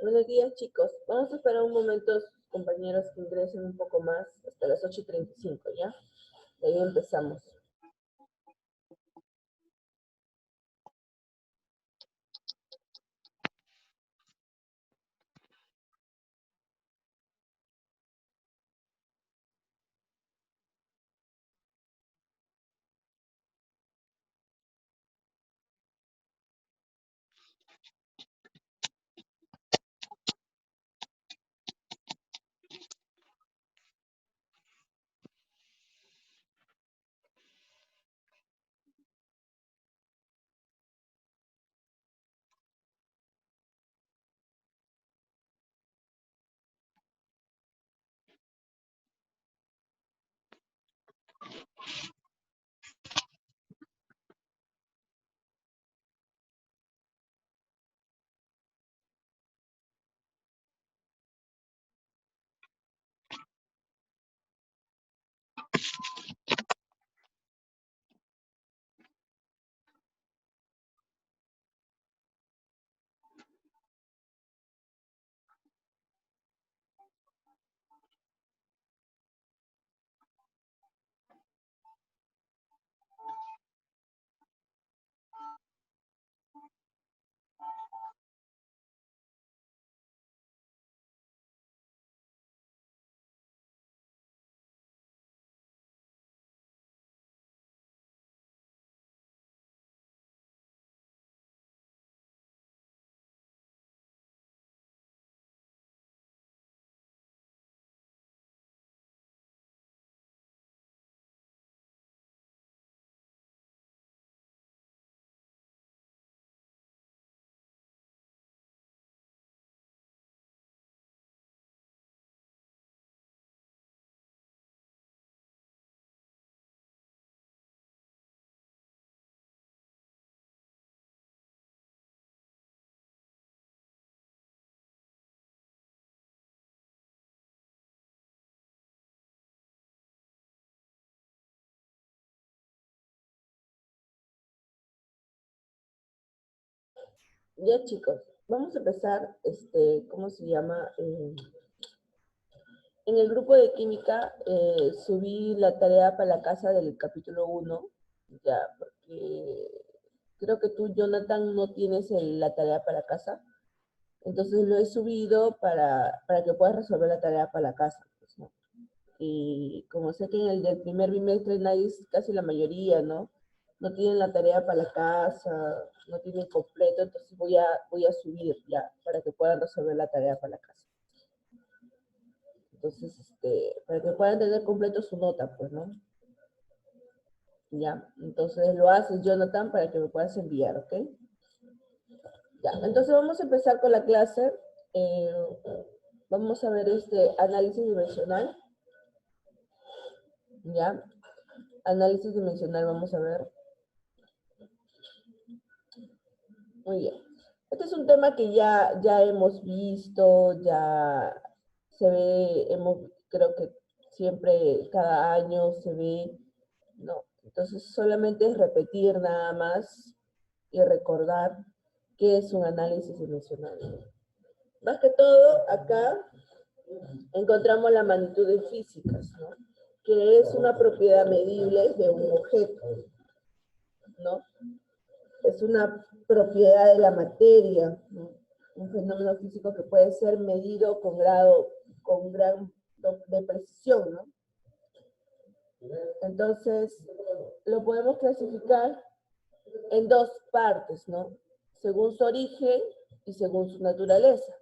Buenos días, chicos. Vamos a esperar un momento, compañeros, que ingresen un poco más, hasta las 8:35, ¿ya? De ahí empezamos. Ya, chicos, vamos a empezar, ¿cómo se llama? En el grupo de química subí la tarea para la casa del capítulo 1, ya, porque creo que tú, Jonathan, no tienes la tarea para casa. Entonces lo he subido para que puedas resolver la tarea para la casa, pues, ¿no? Y como sé que en el del primer bimestre nadie, casi la mayoría, ¿no? No tienen la tarea para la casa, no tienen completo, entonces voy a subir ya, para que puedan resolver la tarea para la casa. Entonces, para que puedan tener completo su nota, pues, ¿no? Ya, entonces lo haces, Jonathan, para que me puedas enviar, ¿ok? Ya, entonces vamos a empezar con la clase. Eh, Vamos a ver este análisis dimensional, ¿ya? Análisis dimensional, vamos a ver. Muy bien. Este es un tema que ya hemos visto, ya se ve, creo que siempre, cada año se ve, ¿no? Entonces solamente es repetir nada más y recordar qué es un análisis dimensional. Más que todo, acá encontramos las magnitudes físicas, ¿no? Que es una propiedad medible de un objeto, ¿no? Es una propiedad de la materia, ¿no? Un fenómeno físico que puede ser medido con gran de precisión, ¿no? Entonces, lo podemos clasificar en dos partes, ¿no? Según su origen y según su naturaleza.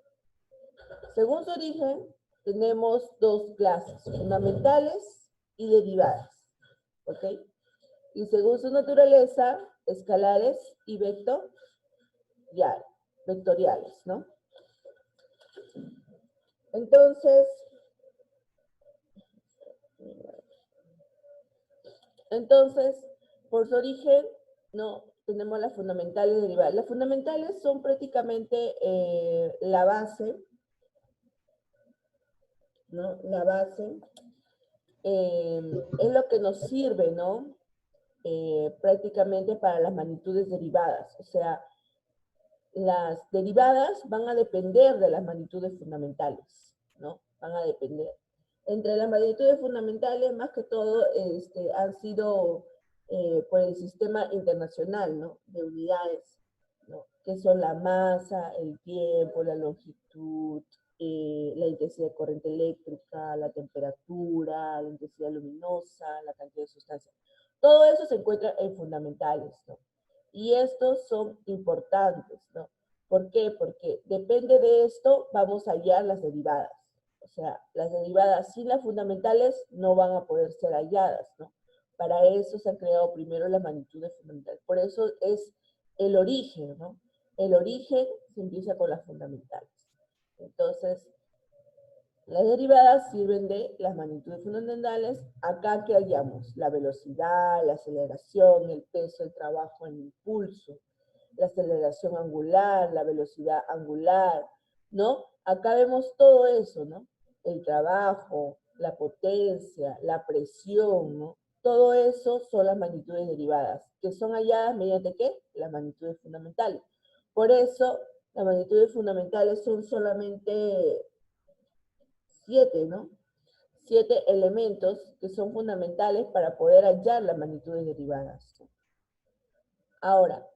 Según su origen, tenemos dos clases, fundamentales y derivadas, ¿ok? Y según su naturaleza, escalares y vectoriales, ¿no? Entonces, entonces, por su origen, no tenemos las fundamentales y derivadas. Las fundamentales son prácticamente la base, ¿no? La base es lo que nos sirve, ¿no? Prácticamente para las magnitudes derivadas. O sea, las derivadas van a depender de las magnitudes fundamentales, ¿no? Van a depender. Entre las magnitudes fundamentales, más que todo, han sido por el sistema internacional, ¿no? De unidades, ¿no? Que son la masa, el tiempo, la longitud, la intensidad de corriente eléctrica, la temperatura, la intensidad luminosa, la cantidad de sustancia. Todo eso se encuentra en fundamentales, ¿no? Y estos son importantes, ¿no? ¿Por qué? Porque depende de esto vamos a hallar las derivadas. O sea, las derivadas sin las fundamentales no van a poder ser halladas, ¿no? Para eso se han creado primero las magnitudes fundamentales. Por eso es el origen, ¿no? El origen se empieza con las fundamentales. Entonces, las derivadas sirven de las magnitudes fundamentales. Acá que hallamos la velocidad, la aceleración, el peso, el trabajo, el impulso, la aceleración angular, la velocidad angular, ¿no? Acá vemos todo eso, ¿no? El trabajo, la potencia, la presión, ¿no? Todo eso son las magnitudes derivadas, que son halladas mediante ¿qué? Las magnitudes fundamentales. Por eso, las magnitudes fundamentales son solamente 7, ¿no? 7 elementos que son fundamentales para poder hallar las magnitudes derivadas. Ahora,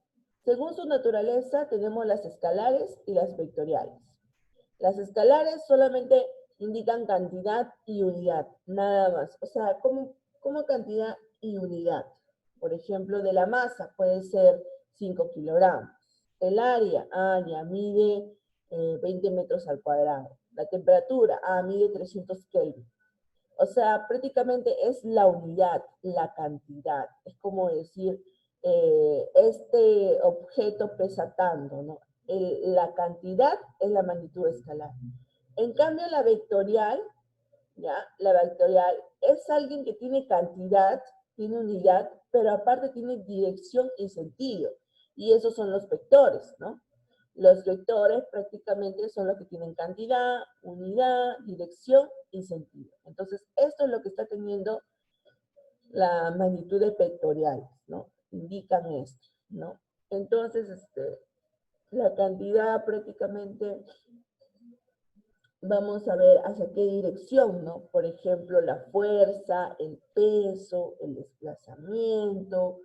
según su naturaleza, tenemos las escalares y las vectoriales. Las escalares solamente indican cantidad y unidad, nada más. O sea, como cantidad y unidad. Por ejemplo, de la masa puede ser 5 kilogramos. El área, ya mide 20 metros al cuadrado. La temperatura, mide 300 Kelvin. O sea, prácticamente es la unidad, la cantidad. Es como decir, este objeto pesa tanto, ¿no? La cantidad es la magnitud escalar. En cambio, la vectorial, ¿ya? La vectorial es alguien que tiene cantidad, tiene unidad, pero aparte tiene dirección y sentido. Y esos son los vectores, ¿no? Los vectores prácticamente son los que tienen cantidad, unidad, dirección y sentido. Entonces, esto es lo que está teniendo la magnitud de vectoriales, ¿no? Indican esto, ¿no? Entonces, la cantidad prácticamente vamos a ver hacia qué dirección, ¿no? Por ejemplo, la fuerza, el peso, el desplazamiento,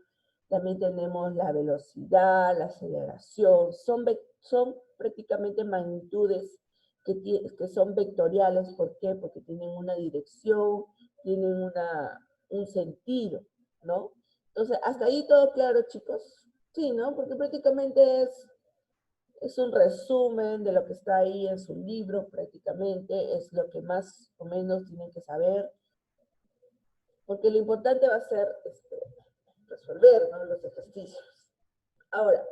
también tenemos la velocidad, la aceleración, son prácticamente magnitudes que son vectoriales. ¿Por qué? Porque tienen una dirección, tienen un sentido, ¿no? Entonces, hasta ahí todo claro, chicos. Sí, ¿no? Porque prácticamente es un resumen de lo que está ahí en su libro, prácticamente, es lo que más o menos tienen que saber, porque lo importante va a ser resolver, ¿no? Los ejercicios. Ahora,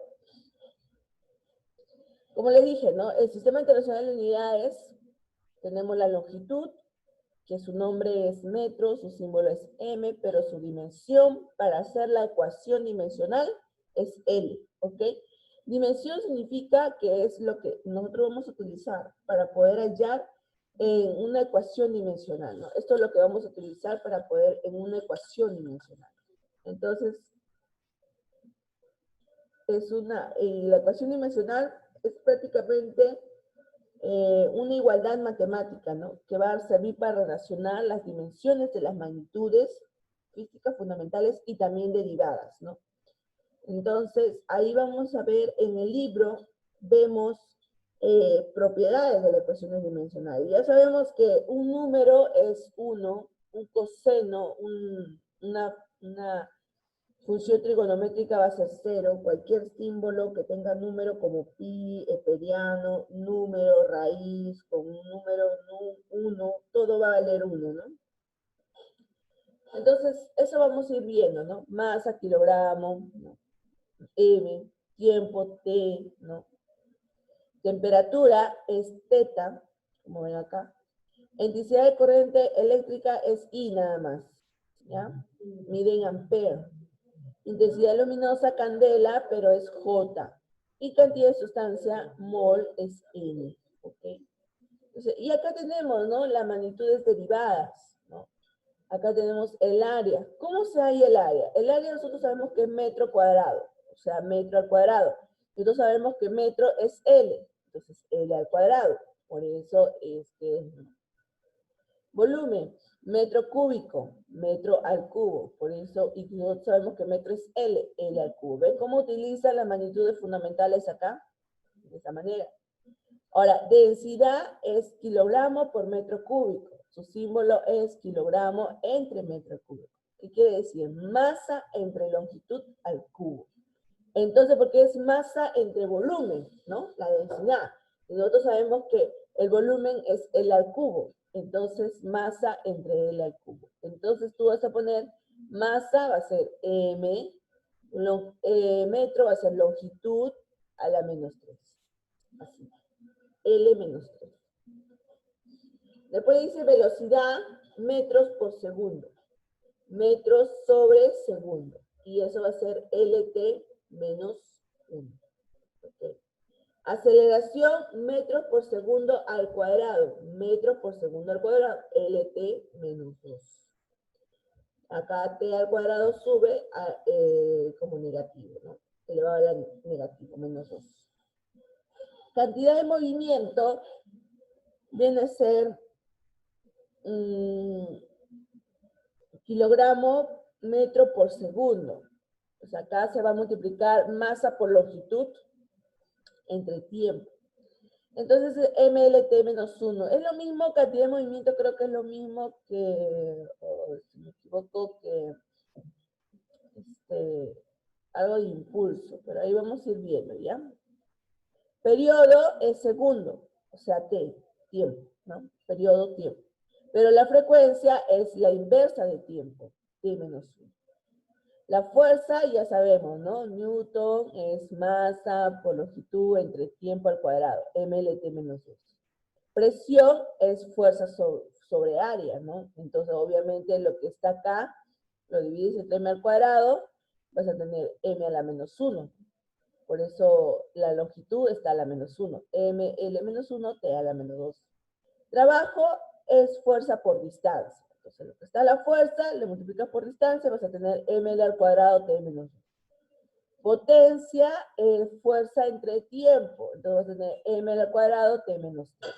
como les dije, ¿no? El Sistema Internacional de Unidades, tenemos la longitud, que su nombre es metro, su símbolo es m, pero su dimensión para hacer la ecuación dimensional es L, ¿ok? Dimensión significa que es lo que nosotros vamos a utilizar para poder hallar en una ecuación dimensional, ¿no? Esto es lo que vamos a utilizar para poder en una ecuación dimensional. Entonces, la ecuación dimensional es prácticamente una igualdad matemática, ¿no? Que va a servir para relacionar las dimensiones de las magnitudes físicas fundamentales y también derivadas, ¿no? Entonces, ahí vamos a ver en el libro, vemos propiedades de la ecuación dimensional. Ya sabemos que un número es 1, un coseno, una función trigonométrica va a ser 0, cualquier símbolo que tenga número como pi, heperiano, número, raíz, con un número 1, todo va a valer 1, ¿no? Entonces, eso vamos a ir viendo, ¿no? Masa, kilogramo, ¿no? M, tiempo, T, ¿no? Temperatura es teta, como ven acá. Intensidad de corriente eléctrica es I nada más, ¿ya? Mide en ampere. Intensidad luminosa, candela, pero es J. Y cantidad de sustancia, mol, es N. ¿Ok? Entonces, y acá tenemos, ¿no? Las magnitudes derivadas, ¿no? Acá tenemos el área. ¿Cómo se halla el área? El área nosotros sabemos que es metro cuadrado, o sea, metro al cuadrado. Nosotros sabemos que metro es L, entonces L al cuadrado. Por eso es que es volumen, metro cúbico, metro al cubo. Por eso, y nosotros sabemos que metro es L, L al cubo. ¿Ven cómo utiliza las magnitudes fundamentales acá? De esta manera. Ahora, densidad es kilogramo por metro cúbico. Su símbolo es kilogramo entre metro cúbico. ¿Qué quiere decir? Masa entre longitud al cubo. Entonces, porque es masa entre volumen, ¿no? La densidad. Y nosotros sabemos que el volumen es L al cubo. Entonces, masa entre L al cubo. Entonces, tú vas a poner masa, va a ser M, metro va a ser longitud a la menos 3. Así. L menos 3. Después dice velocidad, metros por segundo. Metros sobre segundo. Y eso va a ser LT menos 1. Okay. Aceleración, metros por segundo al cuadrado. Metros por segundo al cuadrado. LT menos 2. Acá T al cuadrado sube como negativo, ¿no? Elevado a la negativo, menos 2. Cantidad de movimiento viene a ser kilogramo metro por segundo. Pues acá se va a multiplicar masa por longitud entre tiempo. Entonces, MLT menos 1. Es lo mismo, cantidad de movimiento, creo que es lo mismo que, si me equivoco, que algo de impulso, pero ahí vamos a ir viendo, ¿ya? Periodo es segundo, o sea, T, tiempo, ¿no? Periodo, tiempo. Pero la frecuencia es la inversa de tiempo, T menos 1. La fuerza, ya sabemos, ¿no? Newton es masa por longitud entre tiempo al cuadrado, MLT menos 2. Presión es fuerza sobre área, ¿no? Entonces, obviamente, lo que está acá, lo divides entre m al cuadrado, vas a tener m a la menos 1. Por eso la longitud está a la menos 1. ML menos 1, T a la menos 2. Trabajo es fuerza por distancia. Entonces, lo que está a la fuerza, le multiplicas por distancia, vas a tener ml al cuadrado T menos 1. Potencia es fuerza entre tiempo. Entonces, vas a tener ml al cuadrado T menos 3.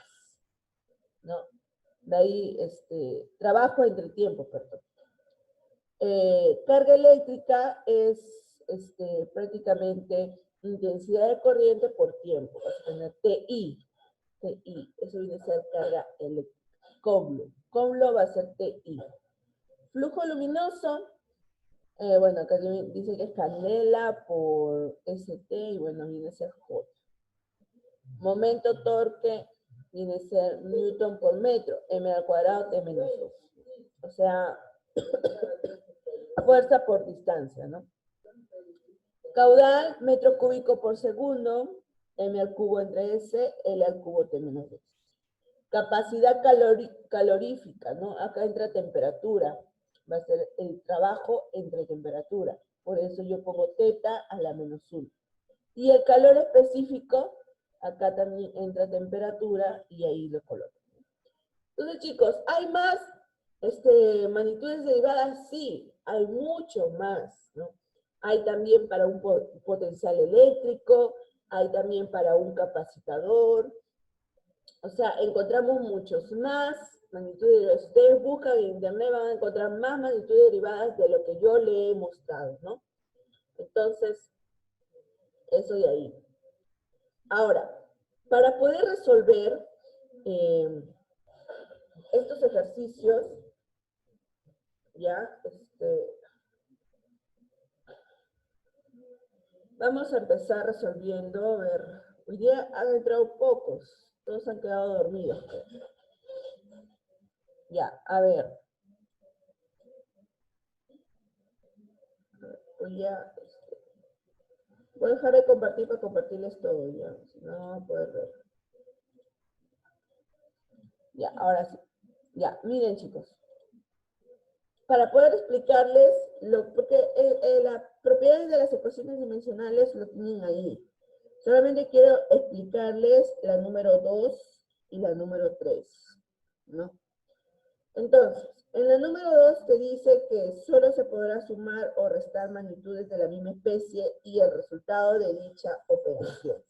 ¿No? De ahí, trabajo entre tiempo, perdón. Carga eléctrica es prácticamente intensidad de corriente por tiempo. Vas a tener TI. TI, eso viene a ser carga eléctrica. Coulomb va a ser TI. Flujo luminoso, bueno, acá dice que es candela por ST y bueno, viene a ser J. Momento torque viene a ser Newton por metro, M al cuadrado, T menos 2. O sea, fuerza por distancia, ¿no? Caudal, metro cúbico por segundo, M al cubo entre S, L al cubo T menos 2. Capacidad calorífica, ¿no? Acá entra temperatura. Va a ser el trabajo entre temperatura. Por eso yo pongo teta a la menos 1. Y el calor específico, acá también entra temperatura y ahí lo coloco. Entonces, chicos, ¿hay más magnitudes derivadas? Sí, hay mucho más, ¿no? Hay también para un potencial eléctrico, hay también para un capacitador. O sea, encontramos muchos más magnitudes derivadas. Si ustedes buscan en internet van a encontrar más magnitudes derivadas de lo que yo le he mostrado, ¿no? Entonces, eso de ahí. Ahora, para poder resolver estos ejercicios, ya, vamos a empezar resolviendo, a ver, hoy día han entrado pocos, todos han quedado dormidos. Ya, a ver. Hoy ya, voy a dejar de compartir para compartirles todo ya, si no, no van a poder ver. Ya, ahora sí. Ya, miren chicos. Para poder explicarles, porque las propiedades de las ecuaciones dimensionales lo tienen ahí. Solamente quiero explicarles la número 2 y la número 3, ¿no? Entonces, en la número 2 te dice que solo se podrá sumar o restar magnitudes de la misma especie y el resultado de dicha operación.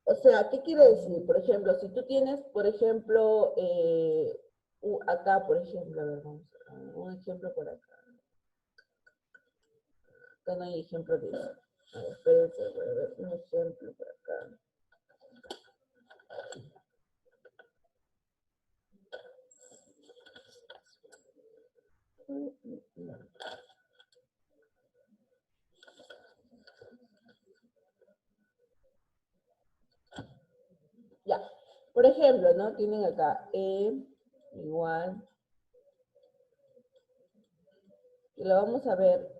O sea, ¿qué quiere decir? Por ejemplo, si tú tienes, por ejemplo, acá, por ejemplo, a ver, vamos a un ejemplo por acá. Acá no hay ejemplo de eso. A ver, espérense, voy a ver un ejemplo por acá. Ya, por ejemplo, ¿no? Tienen acá igual, y lo vamos a ver,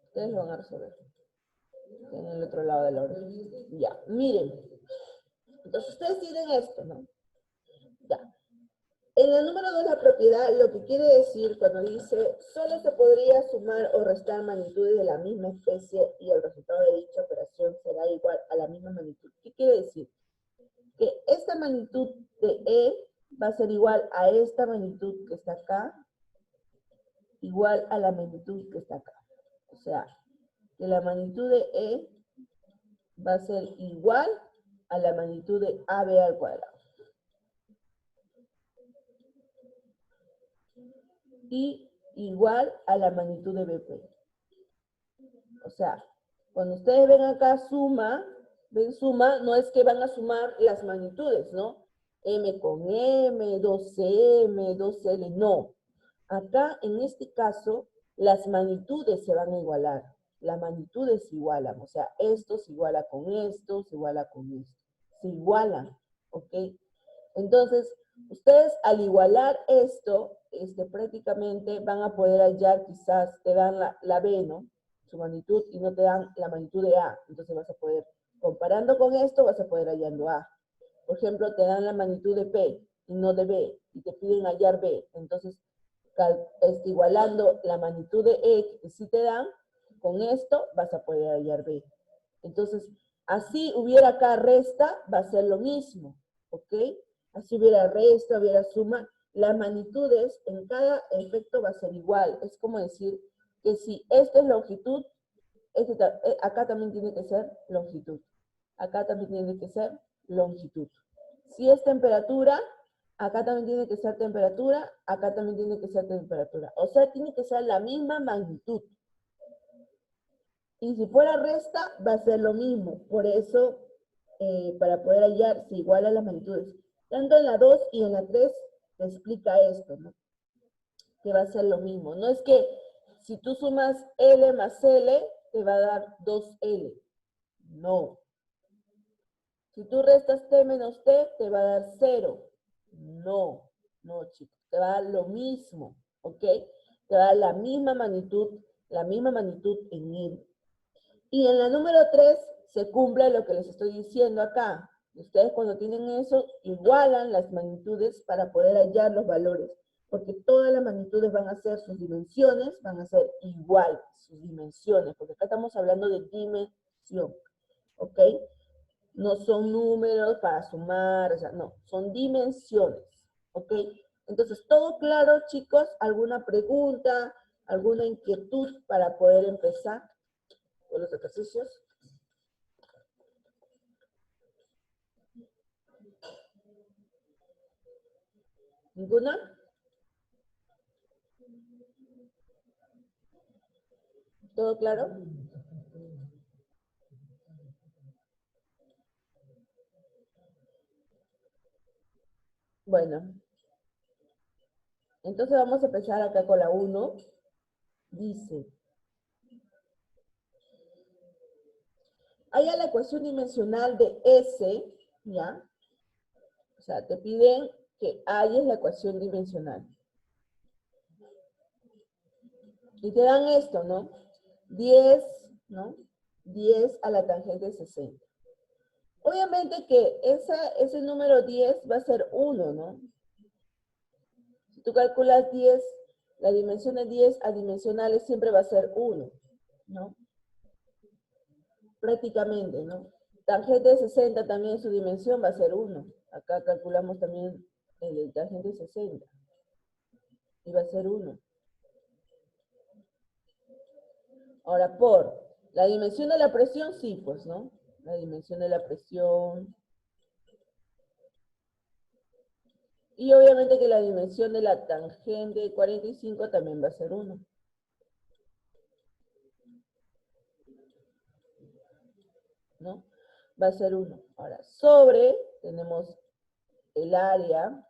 ustedes lo van a resolver en el otro lado de la hora. Ya, miren, entonces ustedes tienen esto, ¿no? Ya. En el número 2, la propiedad, lo que quiere decir cuando dice, solo se podría sumar o restar magnitudes de la misma especie y el resultado de dicha operación será igual a la misma magnitud. ¿Qué quiere decir? Que esta magnitud de E va a ser igual a esta magnitud que está acá, igual a la magnitud que está acá. O sea, que la magnitud de E va a ser igual a la magnitud de AB al cuadrado. Y igual a la magnitud de BP. O sea, cuando ustedes ven acá suma, ven suma, no es que van a sumar las magnitudes, ¿no? M con M, 2M, 2L, no. Acá, en este caso, las magnitudes se van a igualar. Las magnitudes se igualan, o sea, esto se iguala con esto, se iguala con esto. Se igualan, ¿ok? Entonces, ustedes al igualar esto, prácticamente van a poder hallar, quizás te dan la B, ¿no? Su magnitud, y no te dan la magnitud de A. Entonces vas a poder, comparando con esto, vas a poder hallando A. Por ejemplo, te dan la magnitud de P y no de B, y te piden hallar B. Entonces, igualando la magnitud de E que sí te dan, con esto vas a poder hallar B. Entonces, así hubiera acá resta, va a ser lo mismo, ¿ok? Así hubiera resta, hubiera suma, las magnitudes en cada efecto va a ser igual. Es como decir que si esta es longitud, acá también tiene que ser longitud. Acá también tiene que ser longitud. Si es temperatura, acá también tiene que ser temperatura, acá también tiene que ser temperatura. O sea, tiene que ser la misma magnitud. Y si fuera resta, va a ser lo mismo. Por eso, para poder hallar, se igualan las magnitudes. Tanto en la 2 y en la 3 te explica esto, ¿no? Que va a ser lo mismo. No es que si tú sumas L más L, te va a dar 2L. No. Si tú restas T menos T, te va a dar 0. No, no, chicos. Te va a dar lo mismo, ¿ok? Te va a dar la misma magnitud en I. Y en la número 3 se cumple lo que les estoy diciendo acá. Ustedes cuando tienen eso, igualan las magnitudes para poder hallar los valores. Porque todas las magnitudes van a ser, sus dimensiones van a ser iguales, sus dimensiones. Porque acá estamos hablando de dimensión, ¿ok? No son números para sumar, o sea, no, son dimensiones, ¿ok? Entonces, ¿todo claro, chicos? ¿Alguna pregunta, alguna inquietud para poder empezar con los ejercicios? ¿Ninguna? ¿Todo claro? Bueno, entonces vamos a empezar acá con la 1. Dice, haya la ecuación dimensional de S, ¿ya? O sea, te piden que halles la ecuación dimensional. Y te dan esto, ¿no? 10, ¿no? 10 a la tangente de 60. Obviamente que ese número 10 va a ser 1, ¿no? Si tú calculas 10, la dimensión de 10 a dimensionales siempre va a ser 1, ¿no? Prácticamente, ¿no? Tangente de 60 también su dimensión va a ser 1. Acá calculamos también el tangente de 60. Y va a ser 1. Ahora, por la dimensión de la presión, sí, pues, ¿no? La dimensión de la presión. Y obviamente que la dimensión de la tangente de 45 también va a ser 1. ¿No? Va a ser 1. Ahora, sobre, tenemos el área.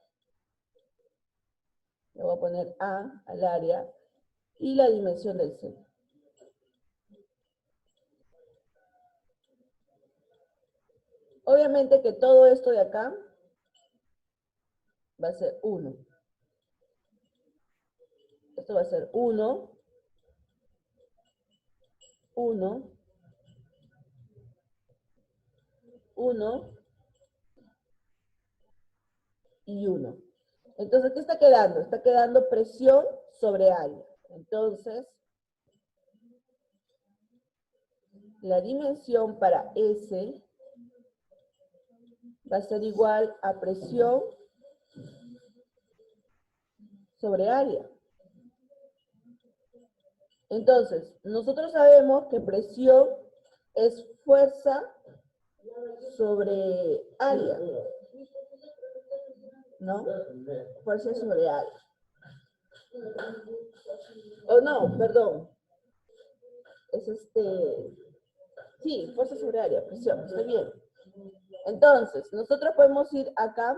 Le voy a poner A al área. Y la dimensión del seno. Obviamente que todo esto de acá va a ser 1. Esto va a ser 1, 1, 1 y 1. Entonces, ¿qué está quedando? Está quedando presión sobre área. Entonces, la dimensión para S va a ser igual a presión sobre área. Entonces, nosotros sabemos que presión es fuerza sobre área, ¿no? Fuerza sobre área. Oh, no, perdón. Es sí, fuerza sobre área, presión, estoy bien. Entonces, nosotros podemos ir acá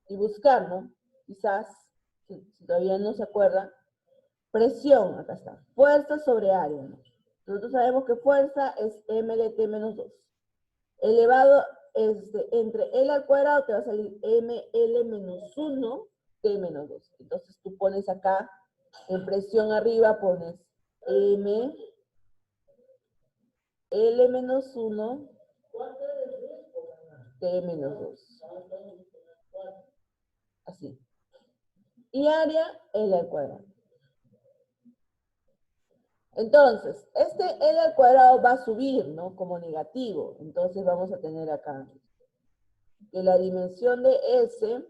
y buscar, ¿no? Quizás, si todavía no se acuerdan, presión, acá está, fuerza sobre área, ¿no? Nosotros sabemos que fuerza es m de t menos 2. Elevado entre L al cuadrado te va a salir ml menos 1 t menos 2. Entonces tú pones acá, en presión arriba pones m L menos 1 t menos 2. Así. Y área L al cuadrado. Entonces, este L al cuadrado va a subir, ¿no? Como negativo. Entonces vamos a tener acá que la dimensión de S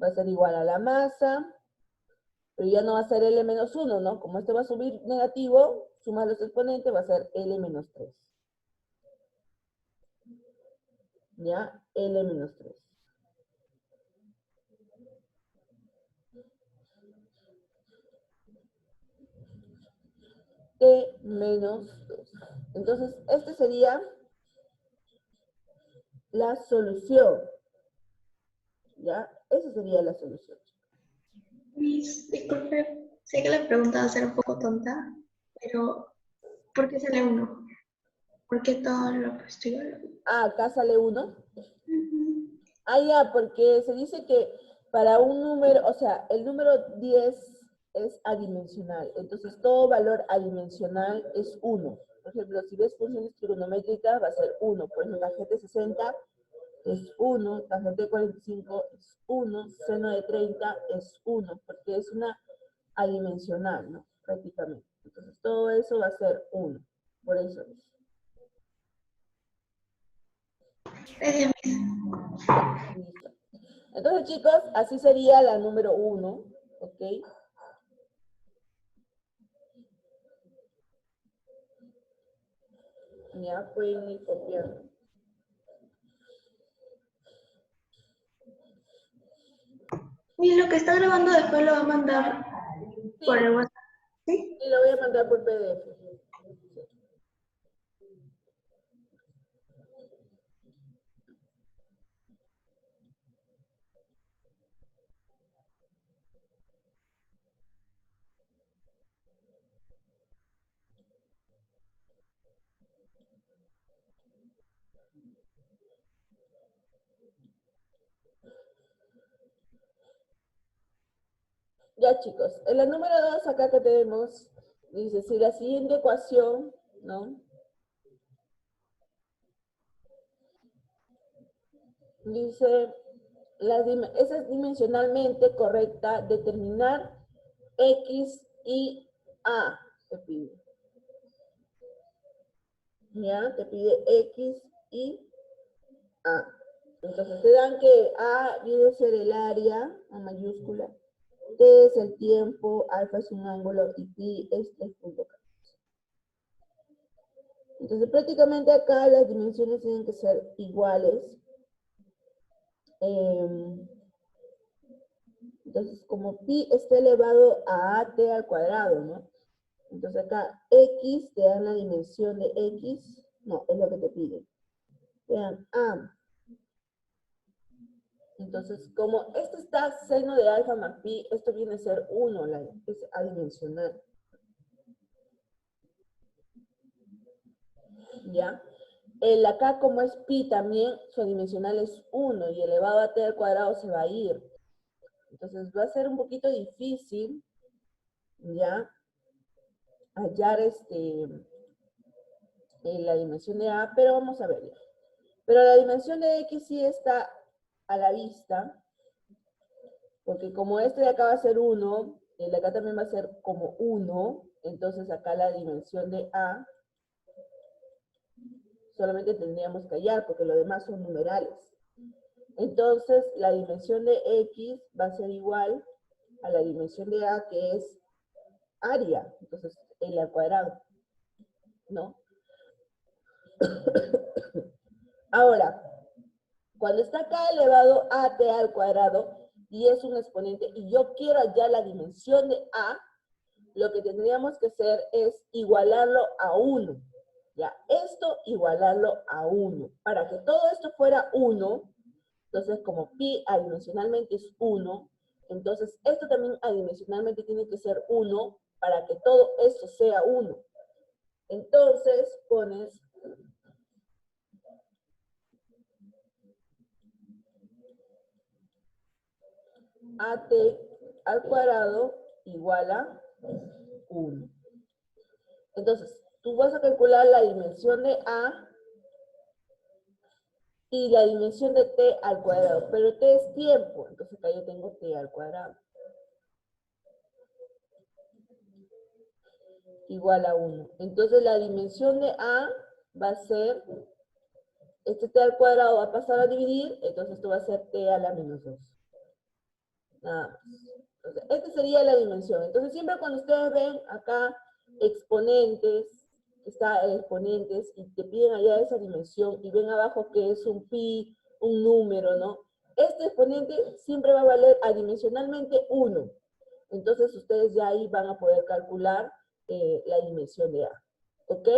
va a ser igual a la masa, pero ya no va a ser L menos 1, ¿no? Como esto va a subir negativo, suma los exponentes, va a ser L menos 3. ¿Ya? L menos 3. T menos 2. Entonces, este sería la solución. ¿Ya? Esa sería la solución. Miss, disculpe, sé que la pregunta va a ser un poco tonta, pero ¿por qué sale 1? ¿Por qué todo lo posterior? Ah, acá sale 1. Ah, ya, porque se dice que para un número, o sea, el número 10 es adimensional. Entonces, todo valor adimensional es 1. Por ejemplo, si ves funciones trigonométricas, va a ser 1. Por ejemplo, tangente de 60 es 1, tangente de 45 es 1, seno de 30 es 1, porque es una adimensional, ¿no? Prácticamente. Entonces, todo eso va a ser 1. Por eso es. Gracias, Miss. Listo. Entonces, chicos, así sería la número 1, ¿ok? Ya pueden ir copiando. Y lo que está grabando después lo va a mandar Sí, por el WhatsApp, ¿sí? y lo voy a mandar por PDF. Ya, chicos, en la número 2 acá que tenemos, dice, si la siguiente ecuación, ¿no? Dice, esa es dimensionalmente correcta, determinar X y A, te pide. ¿Ya? Te pide X y A. Entonces te dan que A viene a ser el área, A mayúscula, T es el tiempo, alfa es un ángulo y pi es el punto K. Entonces prácticamente acá las dimensiones tienen que ser iguales. Entonces como pi está elevado a at al cuadrado, ¿no? Entonces acá x te dan la dimensión de x, no, es lo que te piden. Te dan a. Entonces, como esto está seno de alfa más pi, esto viene a ser 1, es adimensional. ¿Ya? El acá, como es pi también, su adimensional es 1 y elevado a t al cuadrado se va a ir. Entonces va a ser un poquito difícil, ¿ya? Hallar la dimensión de a, pero vamos a verlo. Pero la dimensión de x sí está a la vista, porque como este de acá va a ser 1, el de acá también va a ser como 1, entonces acá la dimensión de a solamente tendríamos que hallar, porque lo demás son numerales. Entonces, la dimensión de x va a ser igual a la dimensión de a, que es área, entonces el al cuadrado, ¿no? Ahora, cuando está acá elevado a t al cuadrado y es un exponente y yo quiero hallar la dimensión de a, lo que tendríamos que hacer es igualarlo a 1. Ya, esto igualarlo a 1. Para que todo esto fuera 1, entonces como pi adimensionalmente es 1, entonces esto también adimensionalmente tiene que ser 1 para que todo esto sea 1. Entonces pones at al cuadrado igual a 1. Entonces, tú vas a calcular la dimensión de a y la dimensión de t al cuadrado, pero t es tiempo, entonces acá yo tengo t al cuadrado igual a 1. Entonces la dimensión de a va a ser, este t al cuadrado va a pasar a dividir, entonces esto va a ser t a la menos 2. Nada más. Entonces, esta sería la dimensión. Entonces siempre cuando ustedes ven acá exponentes, está exponentes y te piden allá esa dimensión y ven abajo que es un pi, un número, ¿no? Este exponente siempre va a valer adimensionalmente 1. Entonces ustedes ya ahí van a poder calcular la dimensión de A. ¿Ok?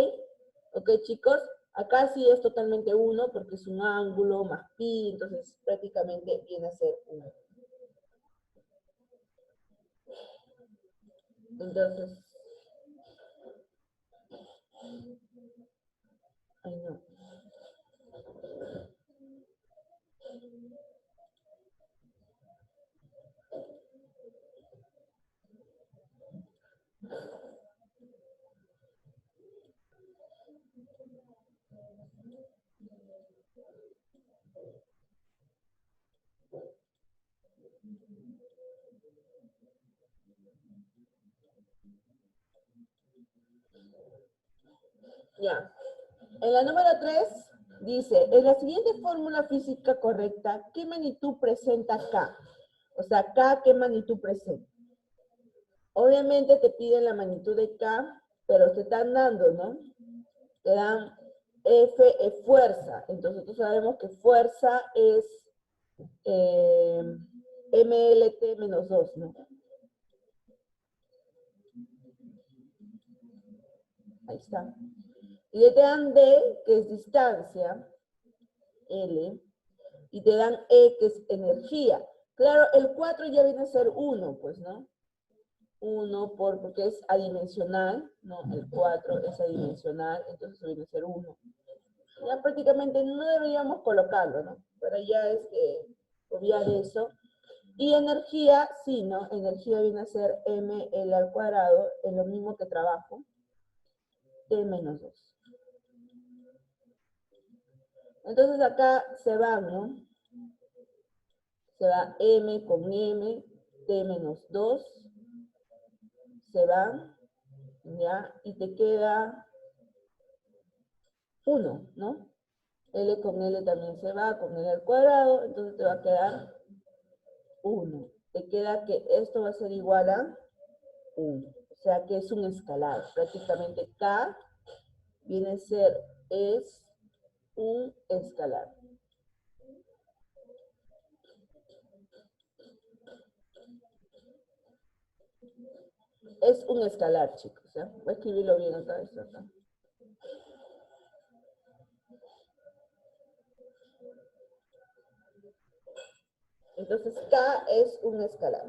¿Ok, chicos? Acá sí es totalmente 1 porque es un ángulo más pi, entonces prácticamente viene a ser 1. Entonces, ay no. Ya. En la número 3 dice, en la siguiente fórmula física correcta, ¿qué magnitud presenta K? O sea, K, ¿qué magnitud presenta? Obviamente te piden la magnitud de K, pero te están dando, ¿no? Te dan F es fuerza. Entonces nosotros sabemos que fuerza es MLT menos 2, ¿no? Ahí está. Y te dan D, que es distancia, L, y te dan E, que es energía. Claro, el 4 ya viene a ser 1, pues, ¿no? 1 porque es adimensional, ¿no? El 4 es adimensional, entonces viene a ser 1. Ya prácticamente no deberíamos colocarlo, ¿no? Pero ya es que obviar eso. Y energía, sí, ¿no? Energía viene a ser ml al cuadrado, es lo mismo que trabajo, T menos 2. Entonces acá se van, ¿no? Se va m con m, T menos 2, se van, ¿ya? Y te queda 1, ¿no? L con L también se va, con L al cuadrado, entonces te va a quedar 1. Te queda que esto va a ser igual a 1. O sea que es un escalar. Prácticamente K viene a ser, es un escalar. Es un escalar, chicos. ¿Ya? Voy a escribirlo bien acá, esto acá. Entonces K es un escalar.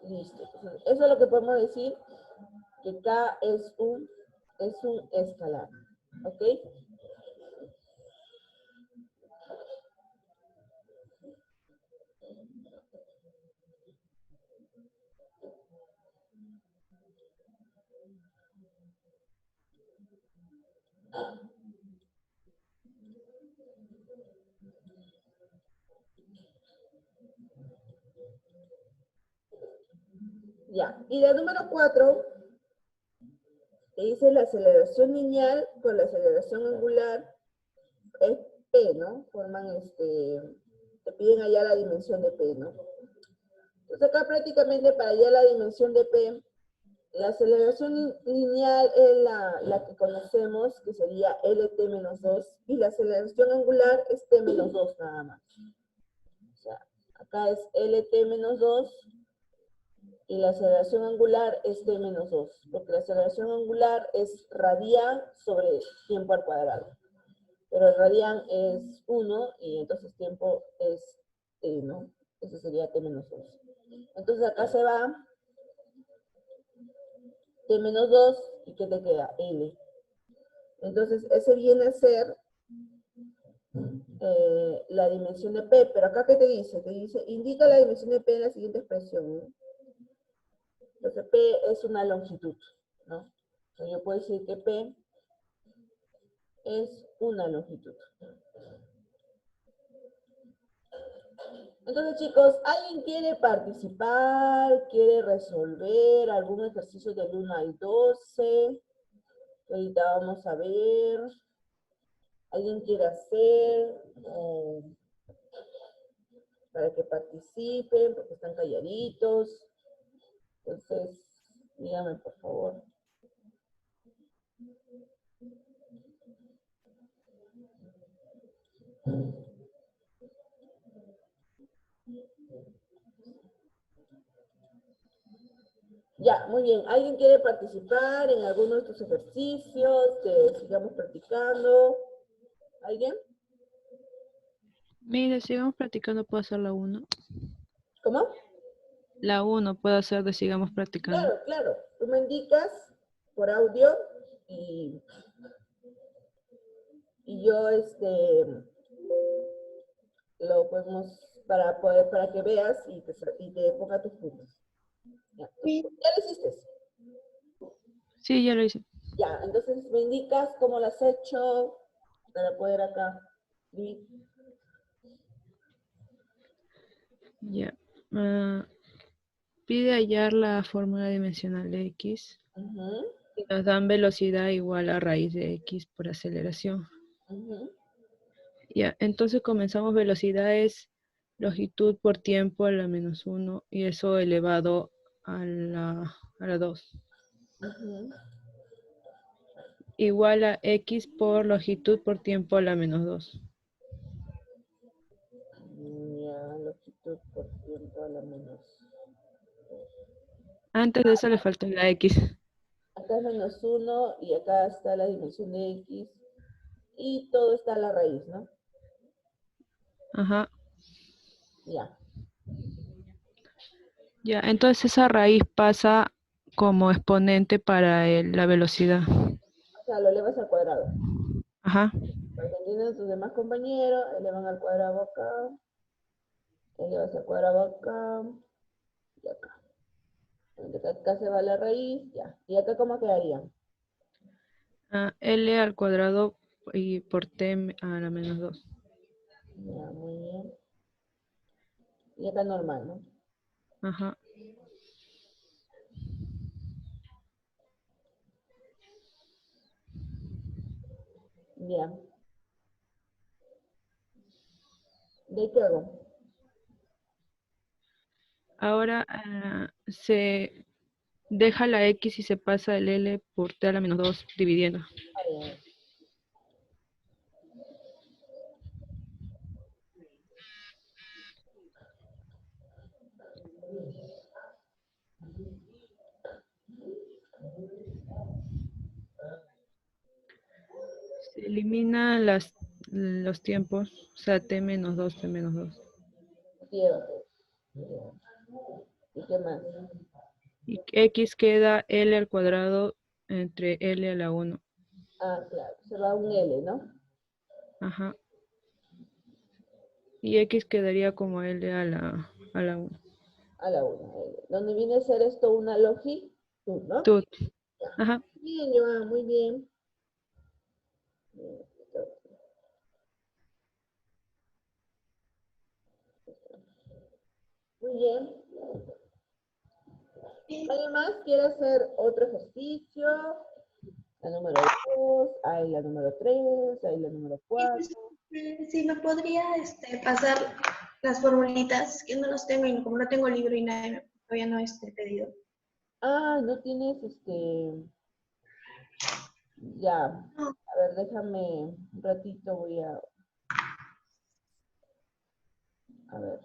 Listo. Eso es lo que podemos decir, que K es un escalar. ¿Ok? Ya. Y la número 4, que dice la aceleración lineal con la aceleración angular es P, ¿no? Forman te piden allá la dimensión de P, ¿no? Entonces acá prácticamente para allá la dimensión de P, la aceleración lineal es la que conocemos, que sería LT menos 2, y la aceleración angular es T menos 2 nada más. O sea, acá es LT menos 2, y la aceleración angular es T menos 2, porque la aceleración angular es radian sobre tiempo al cuadrado. Pero el radian es 1 y entonces tiempo es T, ¿no? Eso sería T menos 2. Entonces acá se va T menos 2 y ¿qué te queda? L. Entonces ese viene a ser la dimensión de P, pero acá ¿qué te dice? Te dice, indica la dimensión de P en la siguiente expresión, ¿no? Entonces P es una longitud, ¿no? Entonces yo puedo decir que P es una longitud. Entonces, chicos, ¿alguien quiere participar? ¿Quiere resolver algún ejercicio del 1 al 12? Ahorita vamos a ver. ¿Alguien quiere hacer? Para que participen, porque están calladitos. Entonces, díganme, por favor. Ya, muy bien. ¿Alguien quiere participar en alguno de estos ejercicios que sigamos practicando? ¿Alguien? Mire, sigamos practicando, puedo hacer la uno. ¿Cómo? La uno puedo hacer de sigamos practicando. Claro, claro. Tú me indicas por audio y yo lo podemos para que veas y te ponga tus puntos. Ya, Sí. ¿ya lo hiciste? Sí, ya lo hice. Ya, entonces me indicas cómo lo has hecho para poder acá. ¿Sí? Ya. Pide hallar la fórmula dimensional de x Ujú, y nos dan velocidad igual a raíz de x por aceleración. ujú. Ya, entonces comenzamos velocidades longitud por tiempo a la menos 1 y eso elevado a la 2. Ujú. Igual a x por longitud por tiempo a la menos 2. Ya, longitud por tiempo a la menos. Antes de eso le falta la x. Acá es menos 1 y acá está la dimensión de x y todo está a la raíz, ¿no? Ajá. Ya. Ya, entonces esa raíz pasa como exponente para la velocidad. O sea, lo elevas al cuadrado. Ajá. Para que entiendan tus demás compañeros, elevan al cuadrado acá, elevas al cuadrado acá y acá. Entonces acá se va la raíz, ya. ¿Y acá cómo quedaría? L al cuadrado y por t a la menos 2. Ya, muy bien. Y acá normal, ¿no? Ajá. Ya. ¿De qué hago? Ahora se deja la X y se pasa el L por T a la menos 2 dividiendo. Ah, ya. Se eliminan los tiempos, o sea, T menos 2, T menos 2. Tiempo. Ya. ¿Y qué más? Y X queda L al cuadrado entre L a la 1. Ah, claro. Se va un L, ¿no? Ajá. Y X quedaría como L a la 1. A la 1. L. Donde viene a ser esto una longitud, ¿no? Tut. Ajá. Bien, Joan, muy bien. Muy bien. ¿Alguien más quiere hacer otro ejercicio? La número 2, hay la número 3, hay la número 4. Sí, me podría pasar las formulitas, que no los tengo y como no tengo libro y nada, todavía no pedido. Ah, no tienes ya. No, A ver, déjame un ratito, voy a ver.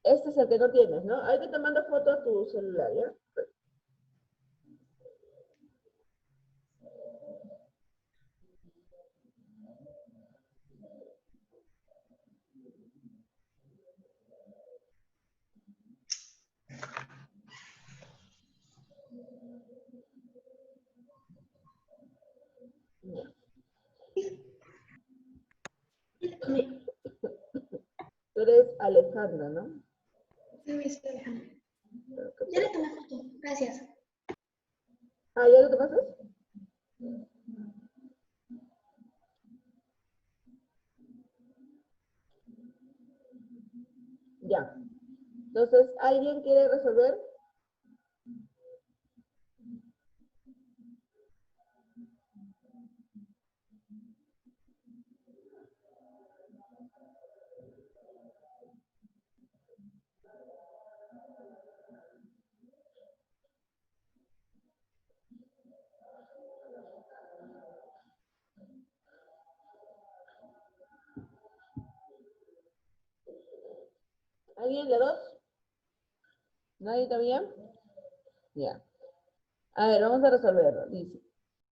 Este es el que no tienes, ¿no? Hay que te mando foto a tu celular, ¿ya? Ya. Tú eres Alejandra, ¿no? no me estoy dejando. Pero qué Ya le pena. tomé foto, gracias. Ah, ¿ya lo te pasas? Ya. Entonces, ¿alguien quiere resolver? ¿Alguien de dos? ¿Nadie todavía? Ya. A ver, vamos a resolverlo. Dice,